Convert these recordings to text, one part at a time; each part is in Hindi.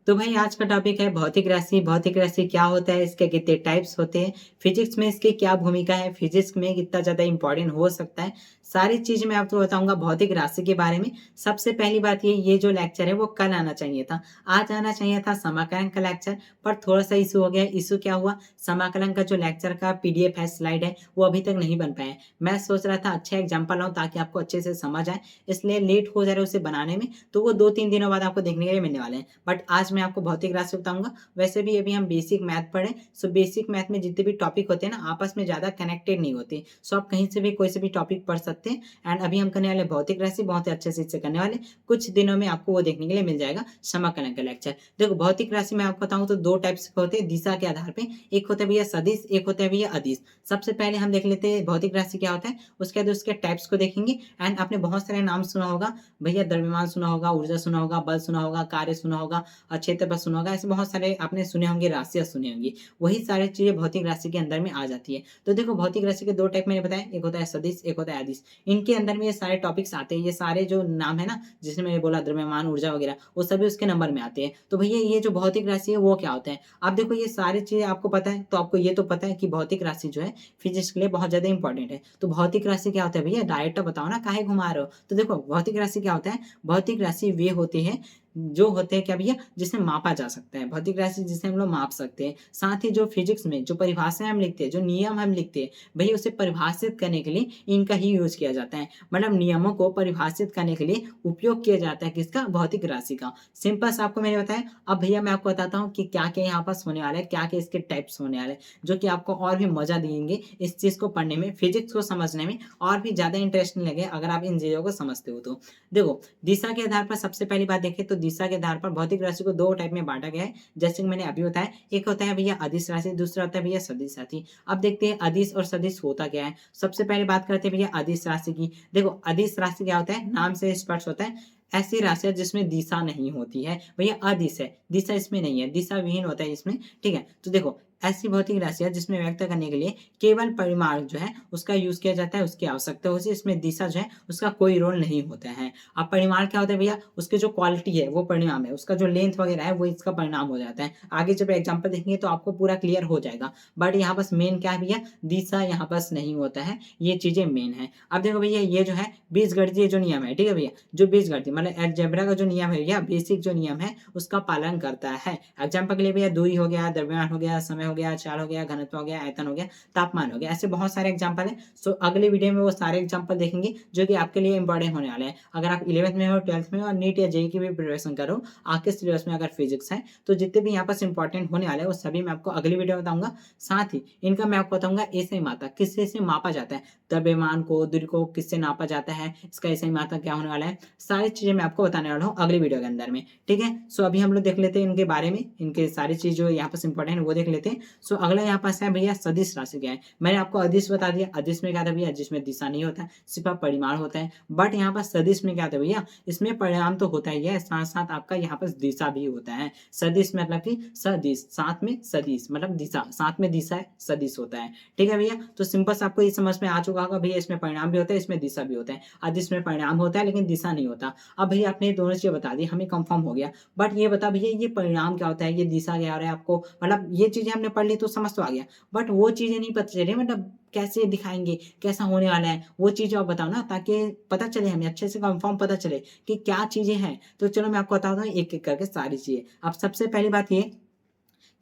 तो भाई आज का टॉपिक है भौतिक राशि। भौतिक राशि क्या होता है, इसके कितने टाइप्स होते हैं, फिजिक्स में इसकी क्या भूमिका है, फिजिक्स में कितना ज़्यादा इंपॉर्टेंट हो सकता है, सारी चीज़ मैं आपको बताऊंगा भौतिक राशि के बारे में। सबसे पहली बात ये जो लेक्चर है वो कल आना चाहिए था, आज आना चाहिए था समाकलन का लेक्चर, पर थोड़ा सा इशू हो गया। इशू क्या हुआ, समाकलन का जो लेक्चर का पीडीएफ है, स्लाइड है, वो अभी तक नहीं बन पाया। मैं सोच रहा था अच्छा एग्जाम्पल लाऊं ताकि आपको अच्छे से समझ आए, इसलिए लेट हो जा रहा है उसे बनाने में, तो वो 2-3 दिनों बाद आपको देखने के लिए मिलने वाले हैं। बट आज मैं आपको भौतिक राशि बताऊंगा। वैसे भी अभी हम बेसिक मैथ पढ़े, सो बेसिक मैथ में जितने भी टॉपिक होते हैं ना, आपस में ज़्यादा कनेक्टेड नहीं होते, सो आप कहीं से भी कोई से भी टॉपिक पढ़ सकते हैं। एंड अभी हम करने वाले भौतिक राशि बहुत ही अच्छे से इससे करने वाले, कुछ दिनों में आपको वो देखने के लिए मिल जाएगा समाकलन का लेक्चर। देखो भौतिक राशि में आपको बताऊँ तो दो टाइप्स के होते हैं दिशा के आधार पे, एक होता है भैया सदिश, एक होता है भैया अदिश। सबसे पहले हम देख लेते हैं भौतिक राशि क्या होता है, उसके बाद उसके टाइप्स को देखेंगे। एंड आपने बहुत सारे नाम सुना होगा भैया, द्रव्यमान सुना होगा, ऊर्जा सुना होगा, बल सुना होगा, कार्य सुना होगा, क्षेत्र पर सुना होगा, ऐसे बहुत सारे आपने सुने होंगे, राशियां सुनी होंगी। वही सारी चीजें भौतिक राशि के अंदर में आ जाती है। तो देखो भौतिक राशि के दो टाइप मैंने बताया, एक होता है सदिश, एक होता है अदिश। इनके अंदर में ये सारे टॉपिक्स आते हैं, ये सारे जो नाम है ना, जिसमें मैंने बोला द्रव्यमान, ऊर्जा वगैरह, वो सभी उसके नंबर में आते हैं। तो भैया ये जो भौतिक राशि है वो क्या होता है, आप देखो ये सारी चीजें आपको पता है, तो आपको ये तो पता है कि भौतिक राशि जो है फिजिक्स के लिए बहुत ज्यादा इंपॉर्टेंट है। तो भौतिक राशि क्या होता है भैया, डायरेक्ट बताओ ना, काहे घुमा रहे हो। तो देखो भौतिक राशि क्या होता है, भौतिक राशि वे होते हैं जो होते हैं क्या भैया, जिसे मापा जा सकता है, भौतिक राशि जिसे हम लोग माप सकते हैं। साथ ही जो फिजिक्स में जो परिभाषाएं हम लिखते हैं, जो नियम हम लिखते हैं, भैया उसे परिभाषित करने के लिए इनका ही यूज किया जाता है। मतलब नियमों को परिभाषित करने के लिए उपयोग किया जाता है किसका, भौतिक राशि का। सिंपल सा आपको मैंने बताया। अब भैया मैं आपको बताता हूँ कि क्या क्या यहाँ पास होने वाला है, क्या क्या इसके टाइप्स होने वाले हैं, जो कि आपको और भी मजा देंगे इस चीज को पढ़ने में, फिजिक्स को समझने में और भी ज्यादा इंटरेस्टिंग लगे अगर आप इन चीजों को समझते हो तो। देखो दिशा के आधार पर सबसे पहली बात देखें तो दिशा के आधार पर भौतिक राशि को दो टाइप में बांटा गया है, जैसे कि मैंने अभी बताया। एक होता है भैया अदिश राशि, दूसरा होता है भैया सदिश राशि। अब देखते हैं अदिश और सदिश होता क्या है। सबसे पहले बात करते हैं भैया अदिश राशि की। देखो अदिश राशि क्या होता है, नाम से स्पष्ट होता है, ऐसी राशि जिसमें दिशा नहीं होती है। भैया अदिश है, दिशा इसमें नहीं है, दिशा विहीन होता है इसमें। ठीक है, तो देखो ऐसी भौतिक राशियां जिसमें व्यक्त करने के लिए केवल परिमाण जो है उसका यूज किया जाता है, उसकी आवश्यकता होती है, इसमें दिशा जो है उसका कोई रोल नहीं होता है। अब परिमाण क्या होता है भैया, उसके जो क्वालिटी है वो परिणाम है, उसका जो लेंथ वगैरह है वो इसका परिणाम हो जाता है। आगे जब एग्जांपल देखेंगे तो आपको पूरा क्लियर हो जाएगा। बट यहाँ बस मेन क्या है भैया, दिशा यहाँ बस नहीं होता है, ये चीजें मेन है। अब देखो भैया ये जो है बीजगणितीय जो नियम है, ठीक है भैया, जो बीजगणितीय मतलब अलजेब्रा का जो नियम है भैया, बेसिक जो नियम है उसका पालन करता है। एग्जाम्पल के लिए भैया दूरी हो गया, द्रव्यमान हो गया, समय हो गया, चाल हो गया, घनत्व हो गया, आयतन हो गया, तापमान हो गया, ऐसे बहुत सारे एग्जाम्पल है। सो अगले वीडियो में वो सारे एग्जाम्पल देखेंगे जो कि आपके लिए इंपॉर्टेंट होने वाले हैं। अगर आप 11th में हो, 12th में हो और नीट या जेई की भी प्रिपरेशन करो, आपके सिलेबस में अगर फिजिक्स है, तो जितने भी यहाँ पर इंपॉर्टेंट होने वाले हैं वो सभी मैं आपको अगली वीडियो में बताऊंगा। साथ ही इनका मैं आपको बताऊंगा ऐसे मात्रा किससे से मापा जाता है, द्रव्यमान को, दूरी को किससे नापा जाता है, इसका ऐसे मात्रा क्या होने वाला है, सारी चीजें मैं आपको बताने वाला हूँ अगली वीडियो के अंदर में। ठीक है, सो अभी हम लोग देख लेते हैं इनके बारे में, इनके सारी चीज जो यहाँ पर इंपॉर्टेंट है वो देख लेते हैं। सो अगला यहाँ पास है भैया सदिश राशि क्या है। मैंने आपको अदिश बता दिया, अदिश में क्या था भैया, जिसमें दिशा नहीं होता है, सिर्फ परिमाण होता है। बट यहाँ पर सदिश में क्या था भैया, इसमें परिणाम तो होता ही है, साथ साथ आपका यहाँ पर दिशा भी होता है। सदिश मतलब कि सदिश साथ में सदिश मतलब दिशा, साथ में दिशा है, सदिश होता है। ठीक है भैया, तो सिंपल से आपको ये समझ में आ चुका होगा भैया, इसमें परिणाम भी होता है, इसमें दिशा भी होता है। अदिश में परिणाम होता है लेकिन दिशा नहीं होता। अब भैया आपने दोनों चीजें बता दी, हमें कंफर्म हो गया। बट ये बता भैया ये परिणाम क्या होता है, ये दिशा क्या हो रहा है आपको, मतलब ये चीजें हमने पढ़ ली तो समझ तो आ गया, बट वो चीजें नहीं पता चली, मतलब कैसे दिखाएंगे, कैसा होने वाला है, वो चीज आप बताओ ना, ताकि पता चले हमें अच्छे से कंफर्म पता चले कि क्या चीजें हैं। तो चलो मैं आपको बताता हूँ एक एक करके सारी चीजें। अब सबसे पहली बात ये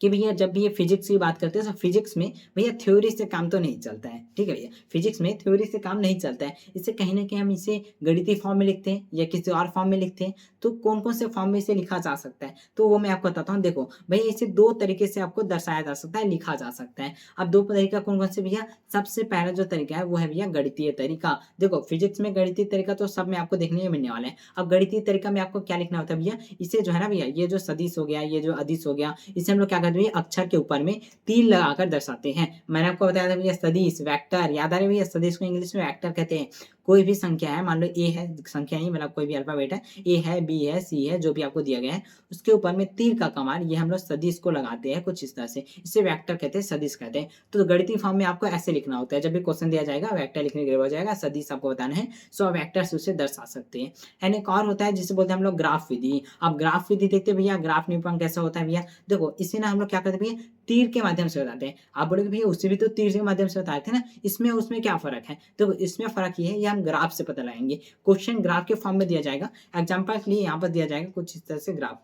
कि भैया जब भी ये फिजिक्स की बात करते हैं तो फिजिक्स में भैया थ्योरी से काम तो नहीं चलता है। ठीक है भैया, फिजिक्स में थ्योरी से काम नहीं चलता है, इसे कहीं ना कहीं हम इसे गणितीय फॉर्म में लिखते हैं या किसी और फॉर्म में लिखते हैं। तो कौन कौन से फॉर्म में इसे लिखा जा सकता है, तो वो मैं आपको बताता हूँ। देखो भैया इसे दो तरीके से आपको दर्शाया जा सकता है, लिखा जा सकता है। अब दो तरीका कौन कौन से भैया, सबसे पहला जो तरीका है वो है भैया गणितीय तरीका। देखो फिजिक्स में गणितीय तरीका तो सब में आपको देखने को मिलने वाला है। अब गणितीय तरीका में आपको क्या लिखना होता है भैया, इसे जो है ना भैया, ये जो सदिश हो गया, ये जो अदिश हो गया, इसे हम लोग क्या करते हैं अक्षर के ऊपर में तीर लगाकर दर्शाते हैं। मैंने आपको बताया था भैया सदिश वेक्टर, याद आ रही है भैया, सदिश को इंग्लिश में वेक्टर कहते हैं। कोई भी संख्या है, मान लो ए है, संख्या ही मतलब कोई भी अल्फाबेट है, ए है, बी है, सी है, जो भी आपको दिया गया है, उसके ऊपर में तीर का कमान, ये हम लोग सदिश को लगाते हैं कुछ इस तरह से, इसे वेक्टर कहते हैं, सदिश कहते हैं। तो गणितीय फॉर्म में आपको ऐसे लिखना होता है, जब भी क्वेश्चन दिया जाएगा वेक्टर लिखने के लिए हो जाएगा, सदिश आपको बताना है, सो वेक्टर से उसे दर्शा सकते हैं। एंड एक और होता है जिसे बोलते हैं हम लोग ग्राफ विधि। अब ग्राफ विधि देखते हैं भैया, ग्राफ निरूपण कैसा होता है भैया, देखो इसे ना हम लोग क्या करते हैं भैया, तीर के माध्यम से बताते हैं। आप बोलोगे भैया उससे भी तो तीर के माध्यम से बताए थे ना, इसमें उसमें क्या फर्क है, तो इसमें फर्क ये है, ये हम ग्राफ से पता लगाएंगे। क्वेश्चन ग्राफ के फॉर्म में दिया जाएगा, एग्जाम्पल के लिए यहाँ पर दिया जाएगा कुछ इस तरह से ग्राफ,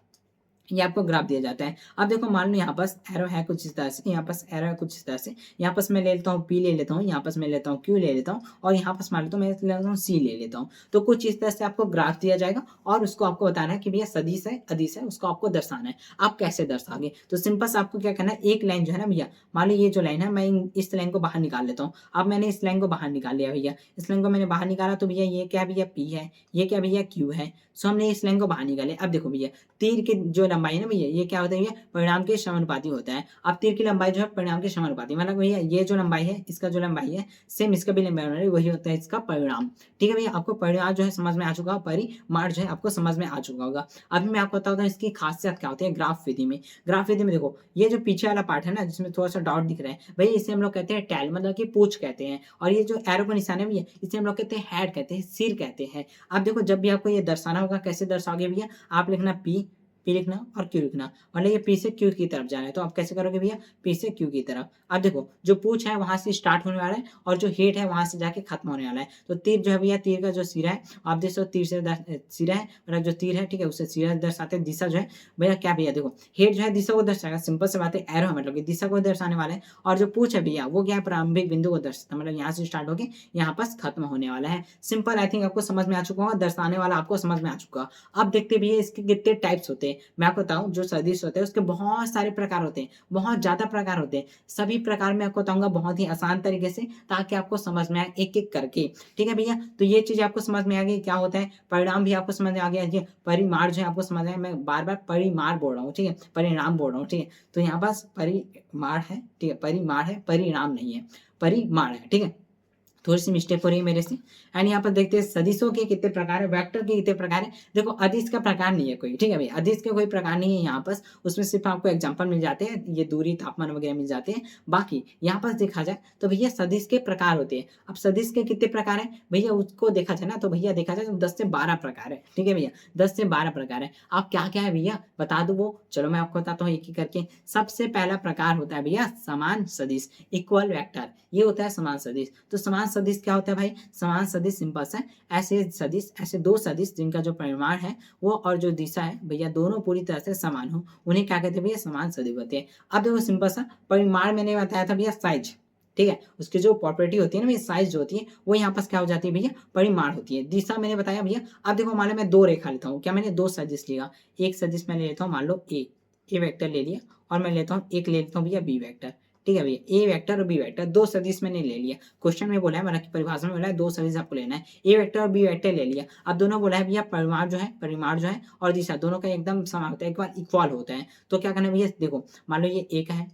ये आपको ग्राफ दिया जाता है। अब देखो मान लो यहाँ पास एरो है कुछ इस तरह से, यहाँ पास एरो है कुछ इस तरह से, यहाँ पास मैं ले लेता हूँ पी ले लेता हूँ, यहाँ पास मैं लेता हूँ क्यू ले लेता हूँ, और यहाँ पास मान लेता हूँ मैं लेता हूँ सी ले लेता हूँ। तो कुछ इस तरह से आपको ग्राफ दिया जाएगा और उसको आपको बताना है कि भैया सदिश है अदिश है, उसको आपको दर्शाना है। आप कैसे दर्शाओगे, तो सिंपल से आपको क्या करना है, एक लाइन जो है ना भैया, मान लो ये जो लाइन है, मैं इस लाइन को बाहर निकाल लेता हूँ। अब मैंने इस लाइन को बाहर निकाल लिया भैया, इस लाइन को मैंने बाहर निकाला, तो भैया ये क्या भैया पी है, ये क्या भैया क्यू है। सो हमने इस लाइन को बाहर निकाले। अब देखो भैया तीर की जो लंबाई है ना भैया, ये क्या होता है भैया, परिणाम के समानुपाती होता है। अब तीर की लंबाई जो है परिणाम के समानुपाती, मतलब भैया ये जो लंबाई है, इसका जो लंबाई है सेम इसका भी लंबाई वही होता है इसका परिणाम। ठीक है भैया, आपको परिणाम जो है समझ में आ चुका होगा, परिमाण जो है आपको समझ में आ चुका होगा। अभी मैं आपको बताता हूँ इसकी खासियत क्या होती है ग्राफ विधि में। ग्राफ विधि में देखो ये जो पीछे वाला पार्ट है ना, जिसमें थोड़ा सा डॉट दिख रहा है भैया, इसे हम लोग कहते हैं टैल, मतलब कि पूंछ कहते हैं। और ये जो एरो का निशान है भैया, इसे हम लोग कहते हैं हेड कहते हैं, सिर कहते हैं। अब देखो जब भी आपको ये दर्शाना होगा, कैसे दर्शाओगे भैया, आप लिखना पी लिखना और क्यू लिखना, मतलब ये पी से क्यू की तरफ जाना है, तो आप कैसे करोगे भैया, पी से क्यू की तरफ। अब देखो जो पूछ है वहां से स्टार्ट होने वाला है, और जो हेड है वहां से जाके खत्म होने वाला है। तो तीर जो है भैया, तीर का जो सिरा है, आप देख सकते हो तीर से सिरा है, मतलब जो तीर है ठीक है, उससे सिरा दर्शाते हैं। दिशा जो है भैया क्या भैया, देखो हेड जो है दिशा को दर्शाएगा, सिंपल से बात है, एरो है मतलब कि दिशा को दर्शाने वाला है। और जो पूछ है भैया, वो क्या है, प्रारंभिक बिंदु को दर्शाता है, मतलब यहाँ से स्टार्ट होकर यहाँ पास खत्म होने वाला है। सिंपल, आई थिंक आपको समझ में आ चुका होगा, दर्शाने वाला आपको समझ में आ चुका। अब देखते भैया इसके कितने टाइप्स होते हैं। मैं आपको बताऊं, जो सदिश होते हैं उसके बहुत सारे प्रकार होते हैं, बहुत ज्यादा प्रकार होते हैं। सभी प्रकार में आपको बताऊंगा बहुत ही आसान तरीके से, ताकि आपको समझ में आए एक एक करके। ठीक है भैया, तो ये चीज आपको समझ में आ गई क्या होता है, परिणाम भी आपको समझ में आ गया, ये परिमाण जो है आपको समझ आया। मैं बार बार परिमाण बोल रहा हूँ, ठीक है, परिणाम बोल रहा हूँ, ठीक है। तो यहाँ पास परिमाण है, ठीक है, परिमाण है, परिणाम नहीं है, परिमाण है, ठीक है। थोड़ी सी मिस्टेक हो रही है मेरे से। एंड यहाँ पर देखते हैं सदिशों के कितने प्रकार है, वेक्टर के कितने प्रकार है। देखो अदिश का प्रकार नहीं है कोई, ठीक है भैया, अदिश का कोई प्रकार नहीं है यहाँ पर, उसमें सिर्फ आपको एग्जांपल मिल जाते हैं, ये दूरी तापमान वगैरह मिल जाते हैं। बाकी यहाँ पर देखा जाए तो भैया सदिश के प्रकार होते हैं। अब सदिश के कितने प्रकार है भैया, उसको देखा जाए ना, तो भैया देखा जाए तो 10 से 12 प्रकार है, ठीक है भैया, 10 से 12 प्रकार है। आप क्या क्या है भैया बता दो, वो चलो मैं आपको बताता हूँ एक एक करके। सबसे पहला प्रकार होता है भैया समान सदिश, इक्वल वेक्टर, ये होता है समान सदिश। तो समान सदिश क्या होता है भाई, समान सदिश सिंपल है, ऐसे सदिश, ऐसे दो सदिश जिनका जो परिमाण है वो और जो दिशा है भैया दोनों पूरी तरह से समान हो, उन्हें क्या कहते हैं भैया, समान सदिश होते हैं। अब देखो सिंपल सा परिमाण मैंने बताया था भैया साइज, ठीक है, उसकी जो प्रॉपर्टी होती है ना भैया, साइज जो होती है वो यहाँ पास क्या हो जाती है भैया, परिमाण होती है। दिशा मैंने बताया भैया। अब देखो मान लो मैं दो रेखा लेता हूँ, क्या मैंने दो सदिश लिया, एक सदिश मैं ले लेता हूँ, मान लो ए वेक्टर ले लिया, और मैं लेता हूँ एक ले लेता हूँ भैया बी वेक्टर, ठीक है भैया, ए वेक्टर और बी वेक्टर, दो सदिश मैंने ले लिया। क्वेश्चन में बोला है, मतलब परिभाषा में बोला है दो सदिश आपको लेना है, ए वेक्टर और बी वेक्टर ले लिया। अब दोनों बोला है भैया परिमाण जो है और दिशा दोनों का एकदम समान होता है, एक बार इक्वल होता है। तो क्या करना है भैया, देखो मान लो ये ए का है,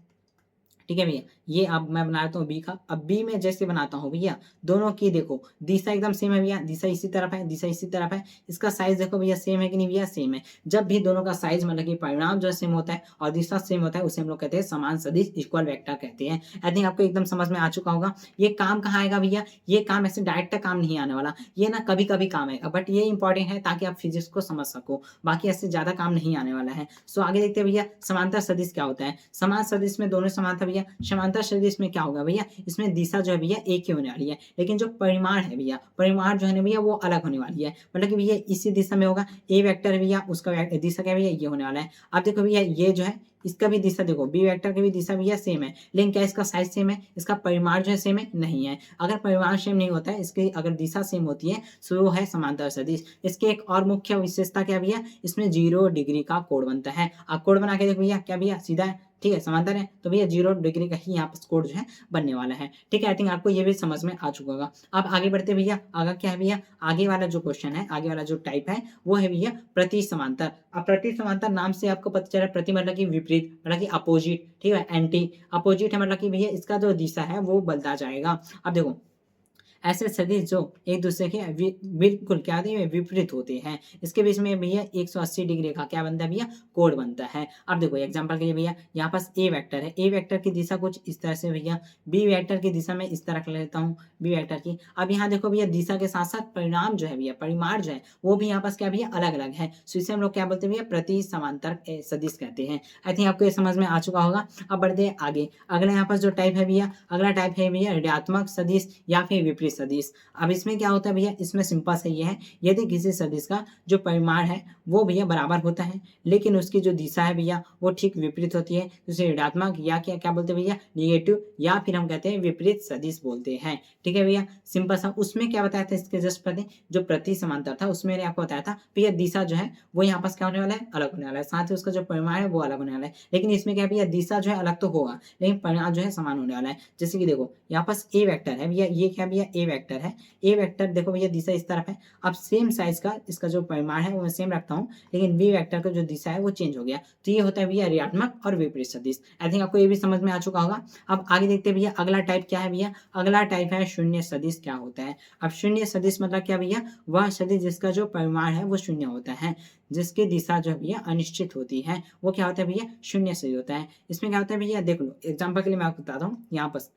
ठीक है भैया, ये अब मैं बना लेता हूँ बी का। अब बी में जैसे बनाता हूँ भैया, दोनों की देखो दिशा एकदम सेम है भैया, दिशा इसी तरफ है, दिशा इसी तरफ है, इसका साइज देखो भैया सेम है कि नहीं भैया, सेम है। जब भी दोनों का साइज मतलब कि परिणाम जो सेम होता है और दिशा सेम होता है, उसे हम लोग कहते हैं समान सदिश, इक्वल वेक्टर कहते हैं। आई थिंक आपको एकदम समझ में आ चुका होगा। ये काम कहाँ आएगा भैया, ये काम ऐसे डायरेक्ट काम नहीं आने वाला, ये ना कभी कभी काम है, बट ये इंपॉर्टेंट है ताकि आप फिजिक्स को समझ सको, बाकी ऐसे ज्यादा काम नहीं आने वाला है। सो आगे देखते हैं भैया समांतर सदिश क्या होता है। समान सदिश में दोनों समान था भैया, समांतर सदिश में क्या होगा भैया, इसमें दिशा जो है भैया एक ही होने वाली है, लेकिन जो परिमाण है भैया, परिमाण जो है ना भैया वो अलग होने वाली है, मतलब कि भैया इसी दिशा में होगा। ए वेक्टर है भैया, उसका दिशा क्या भैया, ये होने वाला है। अब देखो भैया ये जो है इसका भी दिशा देखो, बी वेक्टर की भी दिशा भैया सेम है, लेकिन क्या इसका साइज सेम है, इसका परिमाण जो है सेम है, नहीं है। अगर परिमाण सेम नहीं होता है, इसकी अगर दिशा सेम होती है तो वो है समांतर सदिश। इसकी एक और मुख्य विशेषता क्या भैया, इसमें 0 डिग्री का कोण बनता है। आप कोण बना के देखो भैया, क्या भैया सीधा है, ठीक है, समांतर है, तो भैया 0 डिग्री का ही यहाँ पर कोण जो है बनने वाला है। ठीक है, आई थिंक आपको ये भी समझ में आ चुका होगा। अब आगे बढ़ते भैया, आगे क्या है भैया, आगे वाला जो क्वेश्चन है, आगे वाला जो टाइप है वो है भैया प्रति समांतर। अब प्रति समांतर नाम से आपको पता चला, प्रति मतलब कि विपरीत, मतलब कि अपोजिट, ठीक है, एंटी अपोजिट है, मतलब कि भैया इसका जो दिशा है वो बदलता जाएगा। अब देखो ऐसे सदिश जो एक दूसरे के बिल्कुल क्या होते हैं, विपरीत होते हैं। इसके बीच में भैया 180 डिग्री का क्या बनता है भैया, कोण बनता है। अब देखो एग्जांपल के लिए भैया यहाँ पास ए वेक्टर है, ए वेक्टर की दिशा कुछ इस तरह से भैया, बी वेक्टर की दिशा में इस तरह कर लेता हूँ बी वेक्टर की। अब यहाँ देखो भैया दिशा के साथ साथ परिणाम जो है भैया, परिमाण जो है वो भी यहाँ पास क्या भैया अलग अलग है। सो इसे हम लोग क्या बोलते हैं भैया, प्रति समांतर सदिश कहते हैं। आई थिंक आपको ये समझ में आ चुका होगा। अब बढ़ते हैं आगे। अगला यहाँ पास जो टाइप है भैया, अगला टाइप है भैया ऋणात्मक सदिश या फिर विपरीत सदिश। अब इसमें क्या होता है भैया, इसमें सिंपल से ये है, यदि किसी सदिश का जो परिमाण है वो भैया बराबर होता है, लेकिन उसकी जो दिशा है भैया वो ठीक विपरीत होती है, तो उसे ऋणात्मक या क्या क्या बोलते हैं भैया, निगेटिव, या फिर हम कहते हैं विपरीत सदिश बोलते हैं। ठीक है भैया, सिंपल सा। उसमें क्या बताया था इसके जस्ट पहले, जो प्रति समांतर था उसमें मैंने आपको बताया था भैया दिशा जो है वो यहाँ पास क्या होने वाला है, अलग होने वाला है, साथ ही उसका जो परिमाण है वो अलग होने वाला है। लेकिन इसमें क्या भैया, दिशा जो है अलग तो होगा लेकिन परिणाम जो है समान होने वाला है। जैसे कि देखो यहाँ पास ए वेक्टर है भैया, ये क्या भैया, ए वेक्टर है। ए वेक्टर देखो भैया दिशा इस तरफ है। अब सेम साइज का इसका जो परिमाण है वो मैं सेम रखता हूँ, लेकिन बी वेक्टर का जो दिशा है वो चेंज हो गया, तो ये होता है भैया ऋणात्मक और विपरीत सदिश। आई थिंक आपको ये भी समझ में आ चुका होगा। अब आगे देखते हैं भैया अगला टाइप क्या है भैया, अगला टाइप है शून्य सदिश। क्या होता है, अब शून्य सदिश मतलब क्या भैया, वह सदिश जिसका जो परिमाण है वो शून्य होता है, जिसकी दिशा जो भैया अनिश्चित होती है, वो क्या होता है भैया, शून्य सदिश होता है। इसमें क्या होता है भैया, देख लो एग्जाम्पल के लिए मैं आपको बताता हूँ। यहाँ पर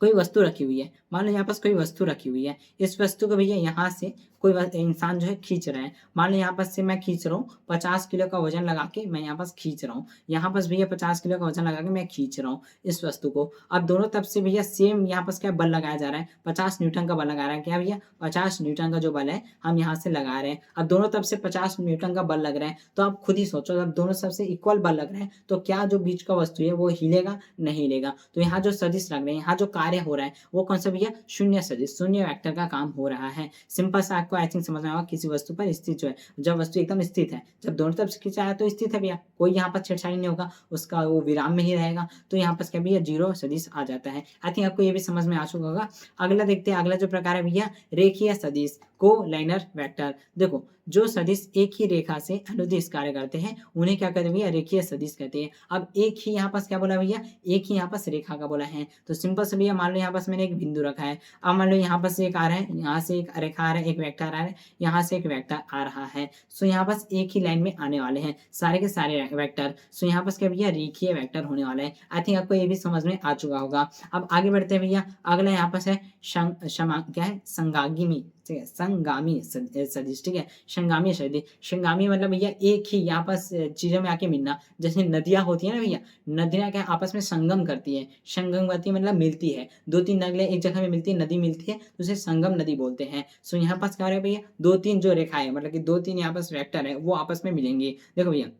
कोई वस्तु रखी हुई है, मान लो यहाँ पास कोई वस्तु रखी हुई है, इस वस्तु को भैया यहाँ से कोई इंसान जो है खींच रहा है। मान लो यहाँ पास से मैं खींच रहा हूँ 50 किलो का वजन लगा के, मैं यहाँ पास खींच रहा हूँ, यहाँ पास भैया 50 किलो का वजन लगा के मैं खींच रहा हूँ इस वस्तु को। अब दोनों तरफ से भैया सेम यहाँ पास क्या बल लगाया जा रहा है, 50 न्यूटन का बल लगा रहा है। क्या भैया, 50 न्यूटन का जो बल है हम यहाँ से लगा रहे हैं। अब दोनों तरफ से 50 न्यूटन का बल लग रहा है, तो आप खुद ही सोचो, जब दोनों तरफ से इक्वल बल लग रहे हैं तो क्या जो बीच का वस्तु है वो हिलेगा, नहीं हिलेगा। तो यहाँ जो सदिश लग रहे हैं, यहाँ जो कार्य हो रहा है वो कौन सा भैया, शून्य सदिश, शून्य वेक्टर का काम हो रहा है। सिंपल सा आपको आई थिंक समझ में आएगा। किसी वस्तु पर स्थित जो है, जब वस्तु एकदम स्थित है, जब दोनों तरफ से खींचा है तो स्थित है भैया, कोई यहाँ पर छेड़छाड़ी नहीं होगा, उसका वो विराम में ही रहेगा, तो यहाँ पर क्या भैया, जीरो सदिश आ जाता है। आई थिंक आपको ये भी समझ में आ चुका होगा। अगला देखते हैं, अगला जो प्रकार है भैया रेखीय सदिश, को लाइनर वेक्टर। देखो जो सदिश एक ही रेखा से अनुदिश कार्य करते हैं उन्हें क्या कहते हैं भैया, रेखीय सदिश कहते हैं। अब एक ही यहाँ पास क्या बोला भैया, एक ही यहाँ पास रेखा का बोला है, तो सिंपल से भैया मान लो यहाँ पास मैंने एक बिंदु रखा है। अब मान लो यहाँ पास एक आ रहा है, यहाँ से एक रेखा आ रहा है, एक वेक्टर आ रहा है, यहाँ से एक वेक्टर आ रहा है। सो यहाँ पास एक ही लाइन में आने वाले हैं सारे के सारे वेक्टर। सो यहाँ पास क्या भैया, रेखीय वेक्टर होने वाला है। आई थिंक आपको ये भी समझ में आ चुका होगा। अब आगे बढ़ते हैं भैया, अगला यहाँ पास है क्या है, संगामी, ठीक है, संगामी सदिश। ठीक है, संगामी सदिश, संगामी मतलब भैया एक ही यहाँ पास चीजों में आके मिलना। जैसे नदियां होती है ना भैया, नदियां क्या आपस में संगम करती है, संगम करती है मतलब मिलती है, दो तीन नदियां एक जगह में मिलती है, नदी मिलती है तो उसे संगम नदी बोलते हैं। सो यहाँ पास क्या हो रहा है भैया, दो तीन जो रेखा है, मतलब कि दो तीन यहाँ पास वेक्टर है वो आपस में मिलेंगे। देखो भैया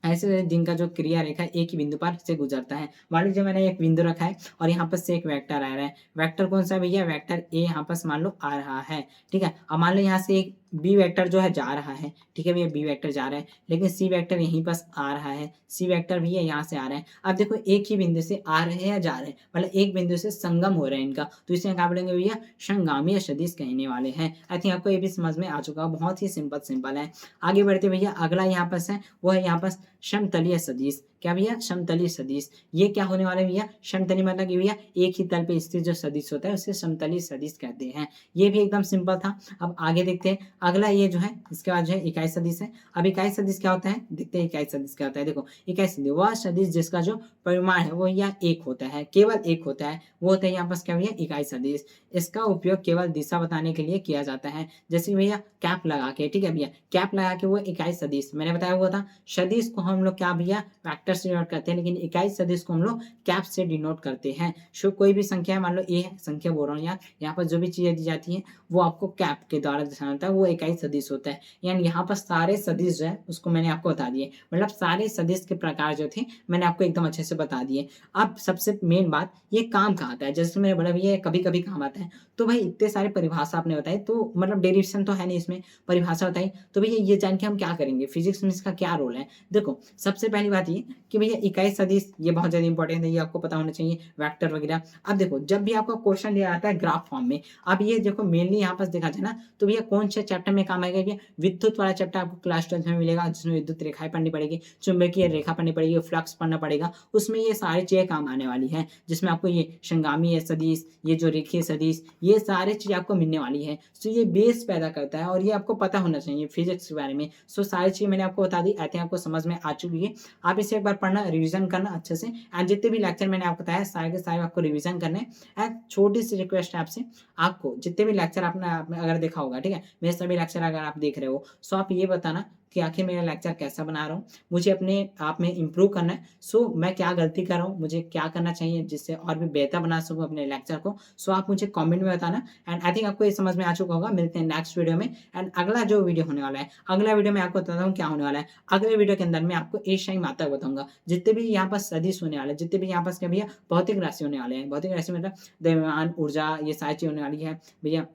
ऐसे दिन का जो क्रिया रेखा एक ही बिंदु पर से गुजरता है। मान लीजिए मैंने एक बिंदु रखा है और यहाँ पर से एक वेक्टर आ रहा है। वेक्टर कौन सा है भैया, वेक्टर ए यहाँ पास मान लो आ रहा है। ठीक है, अब मान लो यहाँ से एक बी वेक्टर जो है जा रहा है। ठीक है भैया, बी वेक्टर जा रहा है, लेकिन सी वेक्टर यहीं पास आ रहा है, सी वेक्टर भैया यहाँ से आ रहा है। अब देखो एक ही बिंदु से आ रहे हैं या जा रहे हैं, मतलब एक बिंदु से संगम हो रहे हैं इनका, तो इसे क्या बोलेंगे भैया, संगामी सदिश कहने वाले हैं। आई थिंक आपको ये भी समझ में आ चुका है, बहुत ही सिंपल है। आगे बढ़ते भैया, अगला यहाँ पास है वो है यहाँ पास समतलीय सदिश। क्या भैया, समतलीय सदिश। ये क्या होने वाले भैया, समतलीय मतलब कि भैया एक ही तल पे स्थित जो सदिश होता है उसे समतलीय सदिश कहते हैं। ये भी एकदम सिंपल था। अब आगे देखते हैं, अगला ये जो है इसके बाद जो है इकाई सदिश है। अब इकाई सदिश क्या होता है, देखते हैं इकाई सदिश क्या होता है। देखो इकाई सदिश वह सदिश जिसका जो परिमाण है वो या एक होता है, केवल एक होता है, वो होता है यहाँ पास क्या भैया, इकाई सदिश। इसका उपयोग केवल दिशा बताने के लिए किया जाता है, जैसे भैया कैप लगा के। ठीक है भैया, कैप लगा के वो इकाई सदिश मैंने बताया हुआ था। सदिश को हम लोग क्या भैया, वेक्टर से डिनोट करते हैं, लेकिन इकाई सदिश को हम लोग कैप से डिनोट करते हैं। सो कोई भी संख्या मान लो ए है, संख्या बोल रहा हूँ यार, यहाँ पर जो भी चीजें दी जाती है वो आपको कैप के द्वारा दर्शाना होता है, वो इकाई सदिश होता है। यानी यहाँ पर सारे सदिश जो है उसको मैंने आपको बता दिए, मतलब सारे सदिश के प्रकार जो थे मैंने आपको एकदम अच्छे से बता दिए। अब सबसे मेन बात, ये काम कहाँ आता है, जैसे मैंने बोला भैया कभी कभी काम आता है। तो भाई इतने सारे परिभाषा आपने बताई, तो मतलब डेरिवेशन तो है नहीं इसमें, परिभाषा बताई, तो भैया ये जान के हम क्या करेंगे, फिजिक्स में इसका क्या रोल है। देखो सबसे पहली बात ये कि भैया इकाई सदिश ये बहुत ज़्यादा इंपॉर्टेंट है, ये आपको पता होना चाहिए, वेक्टर वगैरह। अब देखो जब भी आपका क्वेश्चन दिया जाता है ग्राफ फॉर्म में, अब ये देखो मेनली यहाँ पास देखा जाए ना, तो भैया कौन से चैप्टर में काम आएगा भैया? विद्युत वाला चैप्टर आपको क्लास 12th में मिलेगा, जिसमें विद्युत रेखाएँ पढ़नी पड़ेगी, चुंबकीय रेखा पढ़नी पड़ेगी, फ्लक्स पढ़ना पड़ेगा। उसमें ये सारी चीज़ें काम आने वाली हैं, जिसमें आपको ये संगामीय सदिश, ये जो रेखीय सदिश, ये सारी चीज़ें आपको मिलने वाली है। सो ये बेस पैदा करता है और ये आपको पता होना चाहिए फिजिक्स के बारे में। सो सारी चीज़ें मैंने आपको बता दी, आई थिंक आपको समझ में आ चुकी है। आप इसे एक बार पढ़ना, रिवीजन करना अच्छे से, एंड जितने भी लेक्चर मैंने आपको बताया सारे के सारे आपको रिवीजन करने हैं। एंड छोटी सी रिक्वेस्ट है आपसे, आपको जितने भी लेक्चर आपने अगर देखा होगा, ठीक है, मेरे सभी लेक्चर अगर आप देख रहे हो, सो आप ये बताना कि आखिर मेरा लेक्चर कैसा बना रहा हूँ, मुझे अपने आप में इम्प्रूव करना है। सो मैं क्या गलती कर रहा हूँ, मुझे क्या करना चाहिए जिससे और भी बेहतर बना सकूँ अपने लेक्चर को। सो आप मुझे कमेंट में बताना, एंड आई थिंक आपको ये समझ में आ चुका होगा। मिलते हैं नेक्स्ट वीडियो में। एंड अगला जो वीडियो होने वाला है, अगला वीडियो मैं आपको बताता हूँ क्या होने वाला है। अगले वीडियो के अंदर मैं आपको एशियाई मात्रा बताऊंगा, जितने भी यहाँ पर सदिश होने वाले, जितने भी यहाँ पर क्या भैया भौतिक राशि होने वाले हैं, भौतिक राशि मतलब द्रव्यमान, ऊर्जा, ये सारी चीज होने वाली है भैया,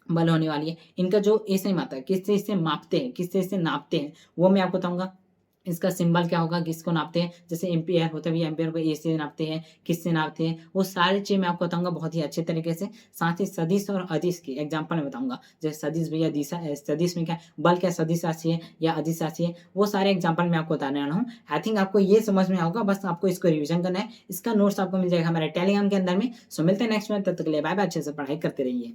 बल होने वाली है। इनका जो एसआई मात्रा है, किससे इसे मापते हैं, किससे इसे नापते हैं, वो मैं आपको बताऊंगा। इसका सिंबल क्या होगा, किसको नापते हैं, जैसे एम्पियर होता है भैया, एम्पियर को ए से नापते हैं, किससे नापते हैं, वो सारी चीज़ मैं आपको बताऊंगा बहुत ही अच्छे तरीके से। साथ ही सदिश और अदिश की एग्जांपल में बताऊंगा। जैसे सदिश भैया, दिशा सदिश में क्या है, बल क्या सदिश राशि है या अदिश राशि है, वो सारे एग्जाम्पल मैं आपको बताने वाला हूँ। आई थिंक आपको ये समझ में आएगा, बस आपको इसको रिविजन करना है। इसका नोट्स आपको मिल जाएगा हमारे टेलीग्राम के अंदर में। सो मिलते हैं नेक्स्ट में, तब तक के लिए बाय बाय, अच्छे से पढ़ाई करते रहिए।